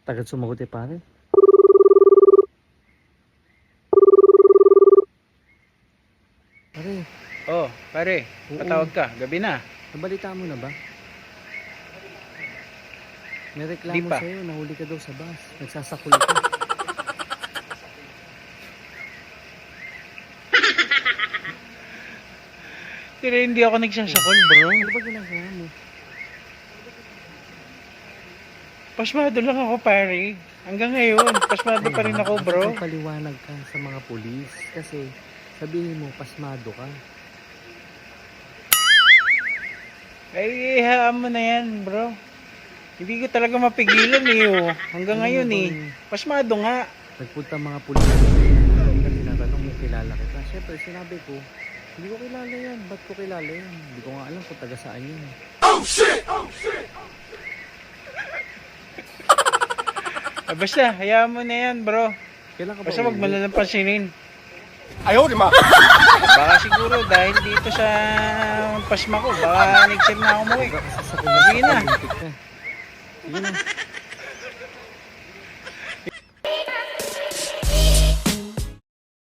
Tagal sumagot eh, pare. Pare, Oh, pare, Oo. patawag ka. Gabi na. nabalita mo na ba? May Di reklamo pa. sa'yo, nahuli ka daw sa bus. Nagsasakul ka. Pero hindi ako nagsasakol, bro. Ano ba ginagawa mo? Pasmado lang ako, pare. Hanggang ngayon, pasmado pa rin ako, bro. Dapat paliwanag ka sa mga pulis. Kasi sabihin mo, pasmado ka. Ay, hayaan mo na yan, bro. Hindi ko talaga mapigilan eh, oh. Hanggang Ano ngayon mo eh. bang Pasmado nga. Nagpunta mga pulis na tinatanong mo, kilala kita. Siyempre, sinabi ko, hindi ko kilala yan. Ba't ko kilala yan? Hindi ko nga alam kung taga saan yun. Ah, basta, hayaan mo na yan, bro. Kailan ka ba Basta wag mo uuwi? na lang pansinin. Ayaw, di ma. Baka siguro dahil dito sa pasma ko, baka next time na ako umuwi. Kasi sa Sige na. Olympic ka. Sige na.